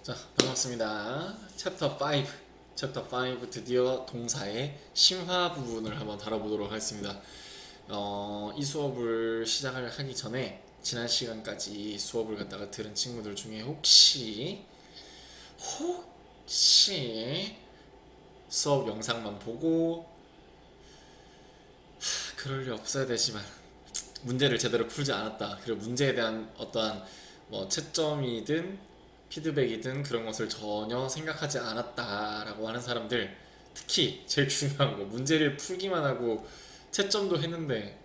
자, 반갑습니다. 챕터 5 드디어 동사의 심화 부분을 한번 다뤄보도록 하겠습니다. 이 수업을 시작을 하기 전에 지난 시간까지 수업을 갖다가 들은 친구들 중에 혹시 수업 영상만 보고 그럴 리 없어야 되지만 문제를 제대로 풀지 않았다, 그리고 문제에 대한 어떠한 채점이든 피드백이든 그런 것을 전혀 생각하지 않았다라고 하는 사람들, 특히 제일 중요한 거, 문제를 풀기만 하고 채점도 했는데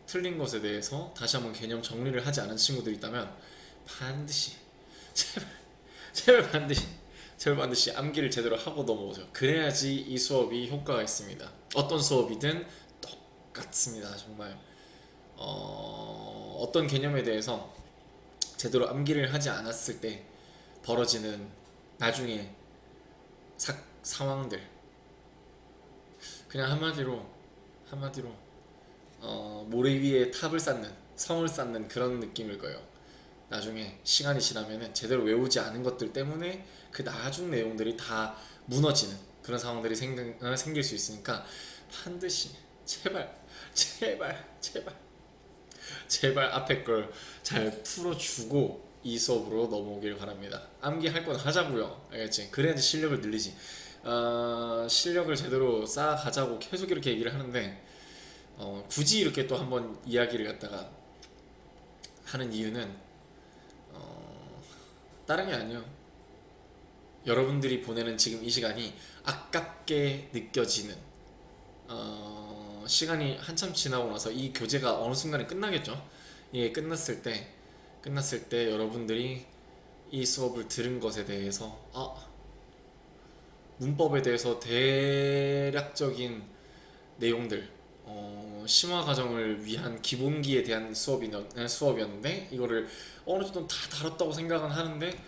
틀린 것에 대해서 다시 한번 개념 정리를 하지 않은 친구들이 있다면 반드시 제발 제발 반드시 암기를 제대로 하고 넘어오세요. 그래야지 이 수업이 효과가 있습니다. 어떤 수업이든 똑같습니다. 정말 어떤 개념에 대해서 제대로 암기를 하지 않았을 때 벌어지는 나중에 상황들, 그냥 한마디로 모래 위에 탑을 쌓는, 성을 쌓는 그런 느낌일 거예요. 나중에 시간이 지나면은 제대로 외우지 않은 것들 때문에 그 나중 내용들이 다 무너지는 그런 상황들이 생길 수 있으니까 반드시 제발 앞에 걸 잘 풀어주고 이 수업으로 넘어오길 바랍니다. 암기할 건 하자고요. 알겠지? 그래야지 실력을 늘리지. 실력을 제대로 쌓아가자고 계속 이렇게 얘기를 하는데 굳이 이렇게 또 한번 이야기를 갖다가 하는 이유는 다른 게 아니에요. 여러분들이 보내는 지금 이 시간이 아깝게 느껴지는, 시간이 한참 지나고 나서 이 교재가 어느 순간에 끝나겠죠. 이게 끝났을 때 여러분들이 이 수업을 들은 것에 대해서 문법에 대해서 대략적인 내용들, 심화 과정을 위한 기본기에 대한 수업이었는데 이거를 어느 정도 다 다뤘다고 생각은 하는데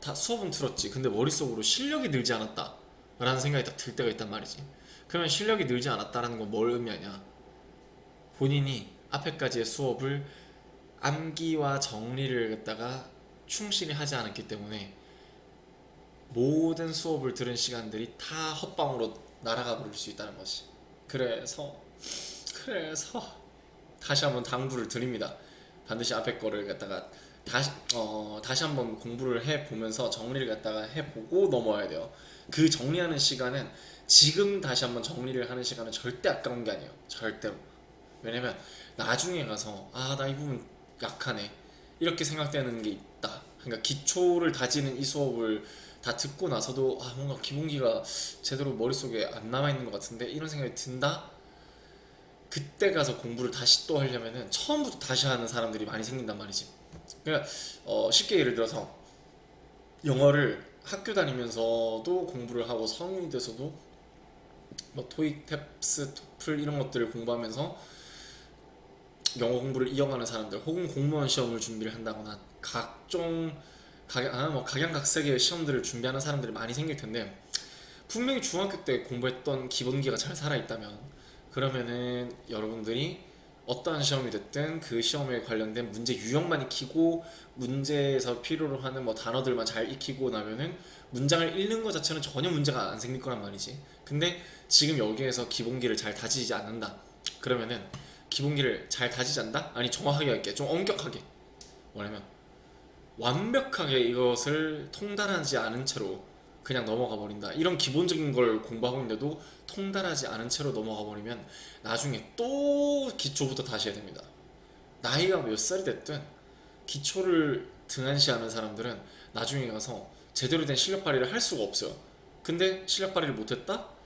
다 수업은 들었지. 근데 머릿속으로 실력이 늘지 않았다 라는 생각이 딱 들 때가 있단 말이지. 그러면 실력이 늘지 않았다라는 건 뭘 의미하냐? 본인이 앞에까지의 수업을 암기와 정리를 갖다가 충실히 하지 않았기 때문에 모든 수업을 들은 시간들이 다 헛방으로 날아가 버릴 수 있다는 것이. 그래서 다시 한번 당부를 드립니다. 반드시 앞에 거를 갖다가 다시 한번 공부를 해보면서 정리를 갖다가 해보고 넘어와야 돼요. 그 정리하는 시간은, 지금 다시 한번 정리를 하는 시간은 절대 아까운 게 아니에요. 절대로. 왜냐면 나중에 가서 나 이 부분 약하네 이렇게 생각되는 게 있다. 그러니까 기초를 다지는 이 수업을 다 듣고 나서도 뭔가 기본기가 제대로 머릿속에 안 남아있는 것 같은데 이런 생각이 든다? 그때 가서 공부를 다시 또 하려면은 처음부터 다시 하는 사람들이 많이 생긴단 말이지. 그러니까 쉽게 예를 들어서 영어를 학교 다니면서도 공부를 하고 성인이 돼서도 토익, 탭스, 토플 이런 것들을 공부하면서 영어 공부를 이어가는 사람들, 혹은 공무원 시험을 준비를 한다거나 각종 각양각색의 시험들을 준비하는 사람들이 많이 생길 텐데, 분명히 중학교 때 공부했던 기본기가 잘 살아있다면 그러면은 여러분들이 어떠한 시험이 됐든 그 시험에 관련된 문제 유형만 익히고 문제에서 필요로 하는 단어들만 잘 익히고 나면은 문장을 읽는 것 자체는 전혀 문제가 안 생길 거란 말이지. 근데 지금 여기에서 기본기를 잘 다지지 않는다 그러면은, 기본기를 잘 다지지 않는다? 아니, 정확하게 할게. 좀 엄격하게 뭐냐면 완벽하게 이것을 통달하지 않은 채로 그냥 넘어가 버린다. 이런 기본적인 걸 공부하고 있는데도 통달하지 않은 채로 넘어가 버리면 나중에 또 기초부터 다시 해야 됩니다. 나이가 몇 살이 됐든 기초를 등한시하는 사람들은 나중에 가서 제대로 된 실력 발휘를 할 수가 없어요. 근데 실력 발휘를 못했다?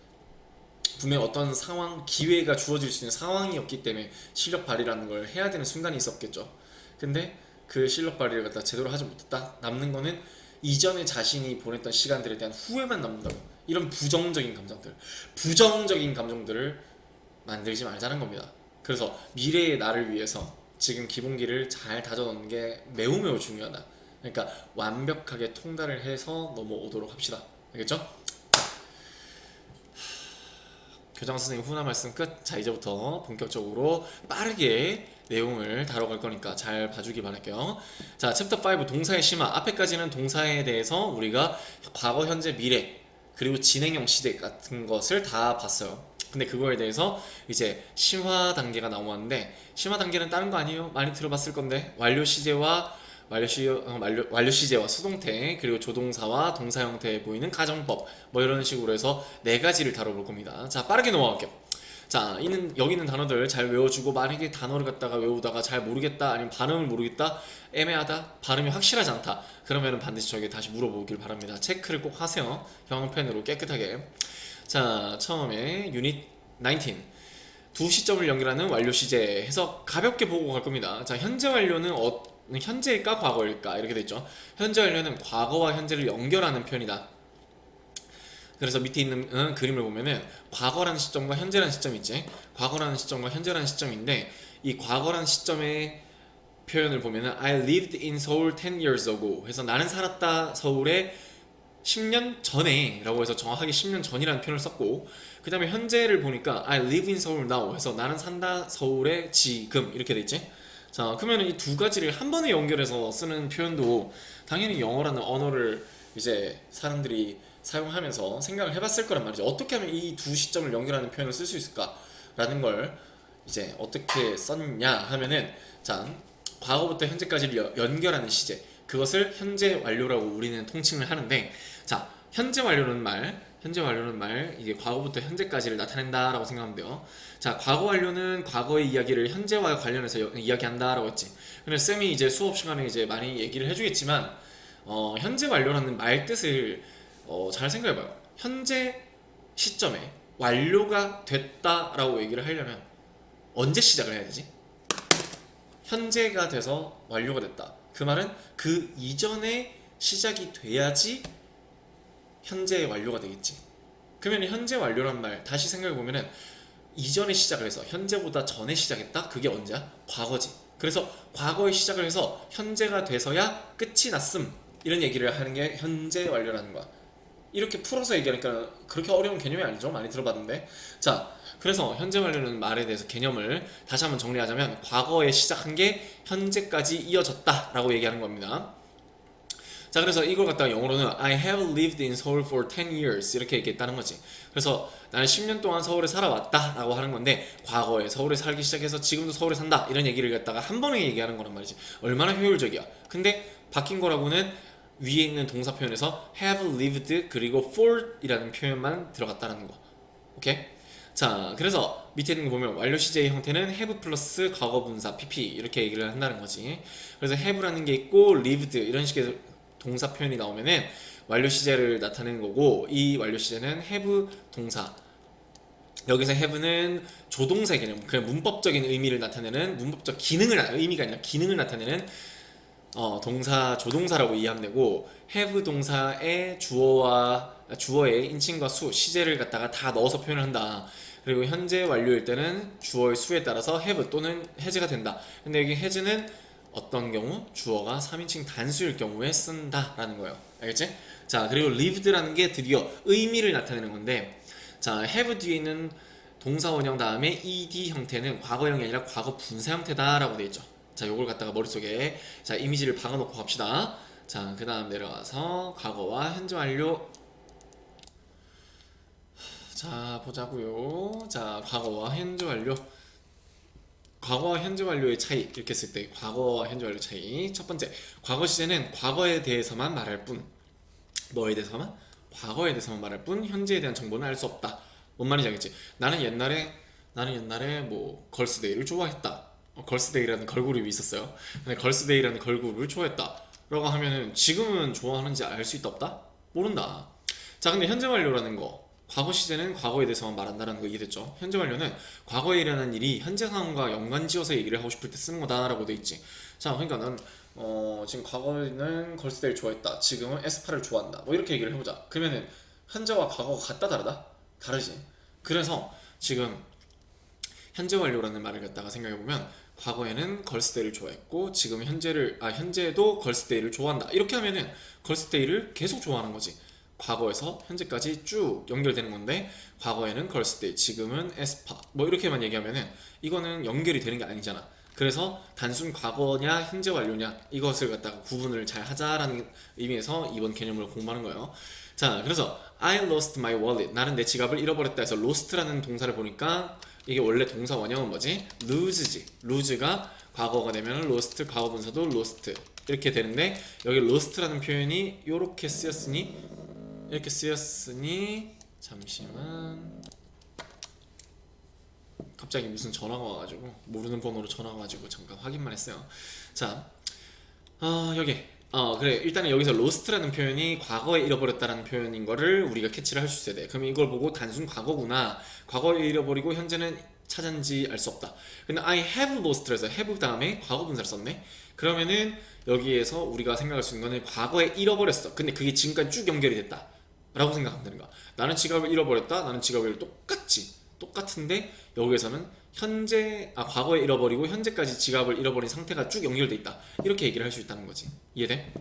분명 어떤 상황, 기회가 주어질 수 있는 상황이었기 때문에 실력 발휘라는 걸 해야 되는 순간이 있었겠죠. 근데 그 실력 발휘를 갖다 제대로 하지 못했다? 남는 거는 이전에 자신이 보냈던 시간들에 대한 후회만 남는다고. 이런 부정적인 감정들을 만들지 말자는 겁니다. 그래서 미래의 나를 위해서 지금 기본기를 잘 다져놓는 게 매우 중요하다. 그러니까 완벽하게 통달을 해서 넘어오도록 합시다. 알겠죠? 교장 선생님 훈화 말씀 끝. 자, 이제부터 본격적으로 빠르게 내용을 다뤄갈 거니까 잘 봐주기 바랄게요. 자, 챕터 5 동사의 심화. 앞에까지는 동사에 대해서 우리가 과거, 현재, 미래 그리고 진행형 시제 같은 것을 다 봤어요. 근데 그거에 대해서 이제 심화 단계가 나왔는데, 심화 단계는 다른 거 아니에요? 많이 들어봤을 건데, 완료 시제와 수동태 그리고 조동사와 동사 형태에 보이는 가정법 뭐 이런 식으로 해서 네 가지를 다뤄볼 겁니다. 자, 빠르게 넘어갈게요. 자, 여기 있는 단어들 잘 외워주고, 만약에 단어를 갖다가 외우다가 잘 모르겠다, 아니면 발음을 모르겠다, 애매하다, 발음이 확실하지 않다, 그러면 반드시 저에게 다시 물어보길 바랍니다. 체크를 꼭 하세요. 형광펜으로 깨끗하게. 자, 처음에 유닛 19 두 시점을 연결하는 완료 시제 해서 가볍게 보고 갈 겁니다. 자, 현재 완료는 현재일까 과거일까 이렇게 됐죠. 현재 완료는 과거와 현재를 연결하는 표현이다. 그래서 밑에 있는 그림을 보면은 과거라는 시점과 현재라는 시점이 있지. 과거라는 시점과 현재라는 시점인데, 이 과거라는 시점의 표현을 보면은 I lived in Seoul 10 years ago 해서 나는 살았다 서울에 10년 전에 라고 해서 정확하게 10년 전이라는 표현을 썼고, 그 다음에 현재를 보니까 I live in Seoul now 해서 나는 산다 서울에 지금 이렇게 돼 있지. 자, 그러면 이 두 가지를 한 번에 연결해서 쓰는 표현도 당연히 영어라는 언어를 이제 사람들이 사용하면서 생각을 해봤을 거란 말이죠. 어떻게 하면 이 두 시점을 연결하는 표현을 쓸 수 있을까라는 걸 이제 어떻게 썼냐 하면은, 자, 과거부터 현재까지를 연결하는 시제, 그것을 현재 완료라고 우리는 통칭을 하는데, 자, 현재 완료는 말 이게 과거부터 현재까지를 나타낸다라고 생각하면 돼요. 자, 과거 완료는 과거의 이야기를 현재와 관련해서 이야기한다라고 했지. 근데 쌤이 이제 수업 시간에 이제 많이 얘기를 해주겠지만, 현재 완료라는 말 뜻을 잘 생각해봐요. 현재 시점에 완료가 됐다라고 얘기를 하려면 언제 시작을 해야 되지? 현재가 돼서 완료가 됐다. 그 말은 그 이전에 시작이 돼야지 현재 완료가 되겠지. 그러면 현재 완료란 말 다시 생각해보면은, 이전에 시작을 해서 현재보다 전에 시작했다? 그게 언제야? 과거지. 그래서 과거에 시작을 해서 현재가 돼서야 끝이 났음, 이런 얘기를 하는 게 현재 완료라는 거야. 이렇게 풀어서 얘기하니까 그렇게 어려운 개념이 아니죠. 많이 들어봤는데. 자, 그래서 현재 완료는 말에 대해서 개념을 다시 한번 정리하자면, 과거에 시작한 게 현재까지 이어졌다 라고 얘기하는 겁니다. 자, 그래서 이걸 갖다가 영어로는 I have lived in Seoul for 10 years 이렇게 얘기했다는 거지. 그래서 나는 10년 동안 서울에 살아왔다 라고 하는 건데, 과거에 서울에 살기 시작해서 지금도 서울에 산다 이런 얘기를 갖다가 한 번에 얘기하는 거란 말이지. 얼마나 효율적이야. 근데 바뀐 거라고는 위에 있는 동사 표현에서 have lived 그리고 for 이라는 표현만 들어갔다는 거. 오케이? 자, 그래서 밑에 있는 거 보면 완료 시제의 형태는 have 플러스 과거 분사 pp 이렇게 얘기를 한다는 거지. 그래서 have라는 게 있고 lived 이런 식의 동사 표현이 나오면은 완료 시제를 나타내는 거고, 이 완료 시제는 have 동사, 여기서 have는 조동사 개념, 그냥 문법적인 의미를 나타내는, 문법적 의미가 아니라 기능을 나타내는 동사, 조동사라고 이해하면 되고, have 동사의 주어의 인칭과 수, 시제를 갖다가 다 넣어서 표현을 한다. 그리고 현재 완료일 때는 주어의 수에 따라서 have 또는 has가 된다. 근데 여기 has는 어떤 경우? 주어가 3인칭 단수일 경우에 쓴다라는 거예요. 알겠지? 자, 그리고 lived라는 게 드디어 의미를 나타내는 건데, 자, have 뒤에 있는 동사 원형 다음에 ed 형태는 과거형이 아니라 과거 분사 형태다라고 되어 있죠. 자, 요걸 갖다가 머릿속에 자 이미지를 박아놓고 갑시다. 자, 그 다음 내려가서 과거와 현재 완료. 자, 보자고요. 자, 과거와 현재 완료. 과거와 현재 완료의 차이 이렇게 했을 때, 과거와 현재 완료 차이. 첫 번째, 과거 시제는 과거에 대해서만 말할 뿐, 뭐에 대해서만? 과거에 대해서만 말할 뿐 현재에 대한 정보는 알 수 없다. 뭔 말인지 알겠지? 나는 옛날에 뭐 걸스데이를 좋아했다. 걸스데이라는 걸그룹이 있었어요. 근데 걸스데이라는 걸그룹을 좋아했다 라고 하면은 지금은 좋아하는지 알 수 있다 없다? 모른다. 자, 근데 현재 완료라는 거, 과거 시제는 과거에 대해서만 말한다는 거 이해됐죠? 현재 완료는 과거에 일어난 일이 현재 상황과 연관지어서 얘기를 하고 싶을 때 쓰는 거다라고 돼 있지. 자, 그러니까 난 지금 과거에는 걸스데이를 좋아했다, 지금은 에스파를 좋아한다, 뭐 이렇게 얘기를 해보자. 그러면은 현재와 과거가 같다 다르다? 다르지. 그래서 지금 현재 완료라는 말을 갖다가 생각해보면, 과거에는 걸스데이를 좋아했고 지금 현재도 걸스데이를 좋아한다, 이렇게 하면은 걸스데이를 계속 좋아하는 거지. 과거에서 현재까지 쭉 연결되는 건데, 과거에는 걸스데이, 지금은 에스파, 뭐 이렇게만 얘기하면은 이거는 연결이 되는 게 아니잖아. 그래서 단순 과거냐 현재 완료냐 이것을 갖다가 구분을 잘 하자라는 의미에서 이번 개념을 공부하는 거예요. 자, 그래서 I lost my wallet. 나는 내 지갑을 잃어버렸다 해서 lost라는 동사를 보니까 이게 원래 동사 원형은 뭐지? lose지. lose가 과거가 되면 lost, 과거 분사도 lost 이렇게 되는데 여기 lost라는 표현이 이렇게 쓰였으니 잠시만. 갑자기 무슨 전화가 와가지고 모르는 번호로 전화가 와가지고 잠깐 확인만 했어요. 자, 여기 그래, 일단은 여기서 lost라는 표현이 과거에 잃어버렸다라는 표현인 거를 우리가 캐치를 할 수 있어야 돼. 그럼 이걸 보고 단순 과거구나, 과거에 잃어버리고 현재는 찾은지 알 수 없다. 근데 I have lost라서 have 다음에 과거 분사를 썼네. 그러면은 여기에서 우리가 생각할 수 있는 거는 과거에 잃어버렸어, 근데 그게 지금까지 쭉 연결이 됐다 라고 생각하면 되는 거야. 나는 지갑을 잃어버렸다, 나는 지갑을 똑같은데 여기에서는 과거에 잃어버리고 현재까지 지갑을 잃어버린 상태가 쭉 연결돼 있다, 이렇게 얘기를 할 수 있다는 거지. 이해돼?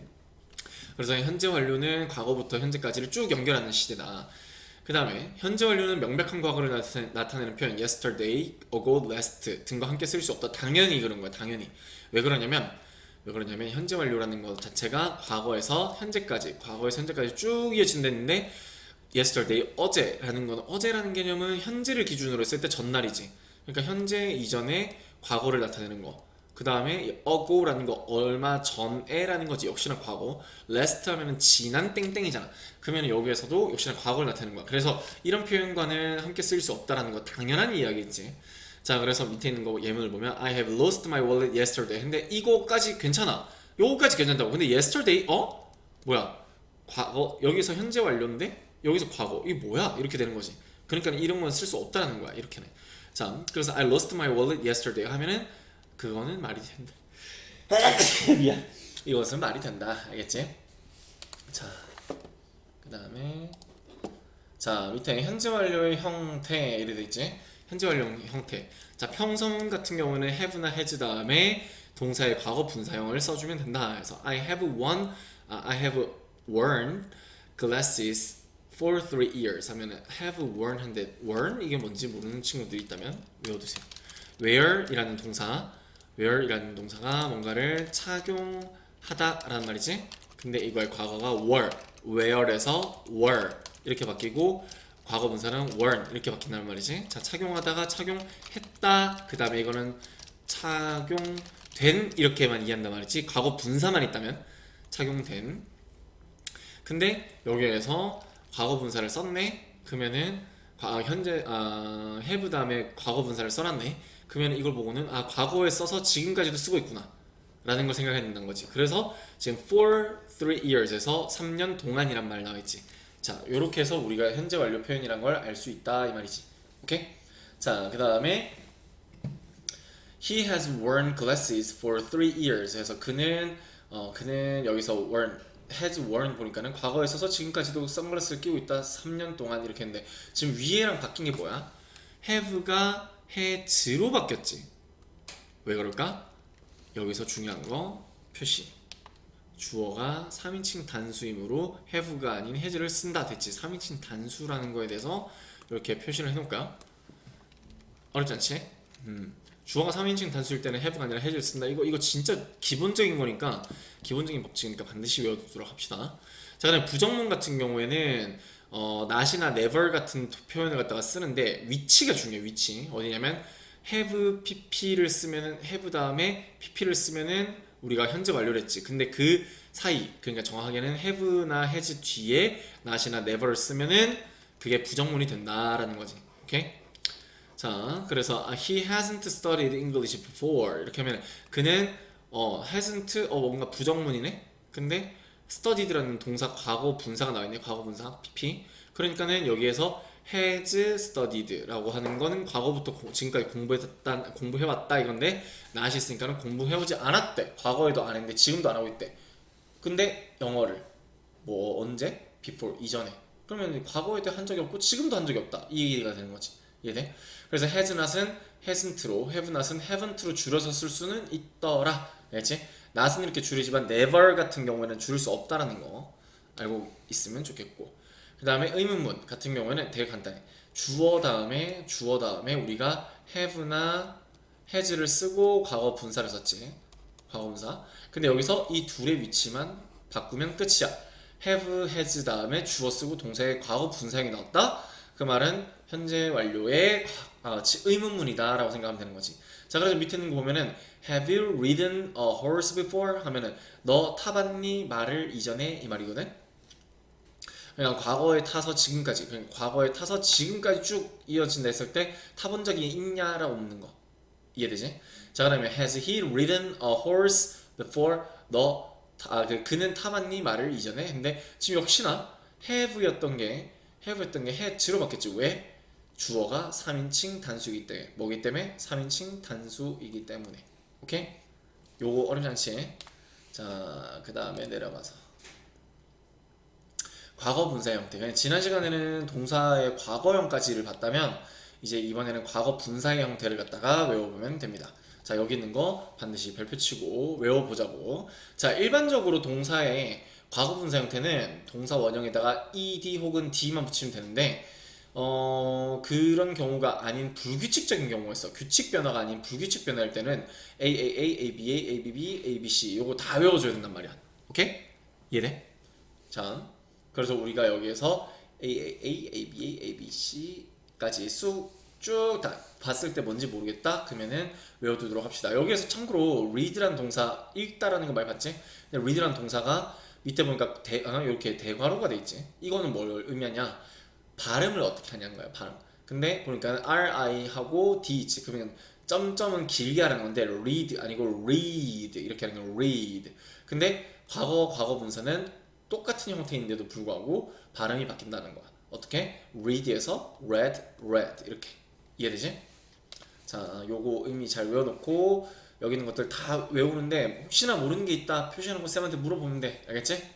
그래서 현재 완료는 과거부터 현재까지를 쭉 연결하는 시대다. 그 다음에 현재 완료는 명백한 과거를 나타내는 표현 yesterday, ago, last 등과 함께 쓸 수 없다. 당연히 그런 거야. 당연히. 왜 그러냐면 현재 완료라는 것 자체가 과거에서 현재까지 쭉 이어진다는데 yesterday, 어제라는 건, 어제라는 개념은 현재를 기준으로 했을 때 전날이지. 그러니까 현재 이전에 과거를 나타내는 거. 그 다음에 ago라는 거 얼마 전에라는 거지. 역시나 과거. last 하면은 지난 땡땡이잖아. 그러면 여기에서도 역시나 과거를 나타내는 거야. 그래서 이런 표현과는 함께 쓸 수 없다라는 거 당연한 이야기겠지. 자, 그래서 밑에 있는 거 예문을 보면 I have lost my wallet yesterday. 근데 이거까지 괜찮아. 요거까지 괜찮다고. 근데 yesterday 뭐야? 과거, 여기서 현재 완료인데 여기서 과거, 이게 뭐야? 이렇게 되는 거지. 그러니까 이런 건 쓸 수 없다는 거야. 이렇게는. 자, 그래서 I lost my wallet yesterday 하면은 그거는 말이 된다. 미안. 이것은 말이 된다. 알겠지? 자, 그 다음에 자, 밑에 현재 완료의 형태 이렇게 돼 있지? 현재 완료 형태. 자, 평서문 같은 경우는 have나 has 다음에 동사의 과거 분사형을 써주면 된다. 그래서 I have worn glasses for 3 years 하면은 have worn 한데 worn 이게 뭔지 모르는 친구들이 있다면 외워두세요. wear이라는 동사가 뭔가를 착용하다라는 말이지. 근데 이거의 과거가 wear에서 were 이렇게 바뀌고 과거 분사는 worn 이렇게 바뀐다는 말이지. 자, 착용하다가 착용했다. 그 다음에 이거는 착용된 이렇게만 이해한단 말이지. 과거 분사만 있다면 착용된. 근데 여기에서 과거 분사를 썼네. 그러면은 have 다음에 과거 분사를 써놨네. 그러면 이걸 보고는 과거에 써서 지금까지도 쓰고 있구나 라는 걸 생각해야 된다는 거지. 그래서 지금 for 3 years에서 3년 동안이란 말 나와있지. 자, 요렇게 해서 우리가 현재 완료 표현이란 걸 알 수 있다 이 말이지. 오케이? 자, 그 다음에 He has worn glasses for 3 years 해서 그는 여기서 has worn 보니까는 과거에 써서 지금까지도 선글라스를 끼고 있다 3년 동안 이렇게 했는데 지금 위에랑 바뀐 게 뭐야? have가 has로 바뀌었지. 왜 그럴까? 여기서 중요한 거 표시. 주어가 3인칭 단수이므로 have가 아닌 has를 쓴다 됐지. 3인칭 단수라는 거에 대해서 이렇게 표시를 해놓을까요? 어렵지 않지? 주어가 3인칭 단수일 때는 have가 아니라 has를 쓴다. 이거 진짜 기본적인 거니까, 기본적인 법칙이니까 반드시 외워두도록 합시다. 자, 그다음에 부정문 같은 경우에는 not이나 never 같은 표현을 갖다가 쓰는데 위치가 중요해. 위치 어디냐면 have pp를 쓰면은 have 다음에 pp를 쓰면은 우리가 현재 완료를 했지. 근데 그 사이, 그러니까 정확하게는 have나 has 뒤에 not이나 never를 쓰면은 그게 부정문이 된다라는 거지. 오케이? 자, 그래서 he hasn't studied English before 이렇게 하면 그는 hasn't 뭔가 부정문이네. 근데 studied라는 동사 과거 분사가 나와있네. 과거 분사 pp. 그러니까는 여기에서 has studied라고 하는 거는 과거부터 지금까지 공부해왔다 이건데 not이 있으니까는 공부해오지 않았대. 과거에도 안 했는데 지금도 안 하고 있대. 근데 영어를 언제? before 이전에. 그러면 과거에도 한 적이 없고 지금도 한 적이 없다 이 얘기가 되는 거지. 이해돼? 그래서 has not은 hasn't로, have not은 haven't로 줄여서 쓸 수는 있더라. 알겠지? not은 이렇게 줄이지만 never 같은 경우에는 줄일 수 없다라는 거 알고 있으면 좋겠고, 그 다음에 의문문 같은 경우에는 되게 간단해. 주어 다음에 우리가 have나 has를 쓰고 과거 분사를 썼지. 과거 분사. 근데 여기서 이 둘의 위치만 바꾸면 끝이야. have, has 다음에 주어 쓰고 동사의 과거 분사형이 나왔다. 그 말은 현재 완료의 의문문이다 라고 생각하면 되는 거지. 자, 그래서 밑에 있는 거 보면은 Have you ridden a horse before? 하면은 너 타봤니? 말을 이전에 이 말이거든. 그냥 과거에 타서 지금까지, 그냥 과거에 타서 지금까지 쭉 이어진다 했을 때 타본 적이 있냐라고 묻는 거 이해되지? 자, 그다음에 Has he ridden a horse before? 그는 타봤니? 말을 이전에. 근데 지금 역시나 have였던 게 had로 바뀌었지. 왜? 주어가 3인칭 단수이기 때문에. 뭐기 때문에? 3인칭 단수이기 때문에. 오케이? 요거 어렵지 않지? 자, 그 다음에 내려가서 과거 분사 형태. 그냥 지난 시간에는 동사의 과거형까지를 봤다면 이제 이번에는 과거 분사의 형태를 갖다가 외워보면 됩니다. 자, 여기 있는 거 반드시 별표 치고 외워보자고. 자, 일반적으로 동사의 과거 분사 형태는 동사 원형에다가 ed 혹은 d만 붙이면 되는데 그런 경우가 아닌 불규칙적인 경우가 있어. 규칙 변화가 아닌 불규칙 변화일 때는 AAA, ABA, ABB, ABC 요거 다 외워줘야 된단 말이야. 오케이? 이해돼? 자, 그래서 우리가 여기에서 AAA, ABA, ABC까지 쭉 다 봤을 때 뭔지 모르겠다? 그러면은 외워두도록 합시다. 여기에서 참고로 read라는 동사 읽다라는 거 많이 봤지? 근데 read라는 동사가 밑에 보니까 이렇게 대괄호가 돼 있지. 이거는 뭘 의미하냐? 발음을 어떻게 하냐는 거야. 발음. 근데 보니까 RI 하고 D 있지. 그러면 점점은 길게 하는 건데 read 아니고 read 이렇게 하는 거 read. 근데 과거 분사는 똑같은 형태인데도 불구하고 발음이 바뀐다는 거야. 어떻게? read에서 read 이렇게. 이해되지? 자, 요거 의미 잘 외워놓고 여기 있는 것들 다 외우는데 혹시나 모르는 게 있다 표시하는 거 쌤한테 물어보면 돼. 알겠지?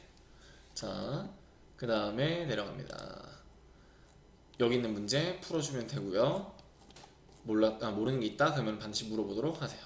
자, 그 다음에 내려갑니다. 여기 있는 문제 풀어주면 되고요. 모르는 게 있다 그러면 반드시 물어보도록 하세요.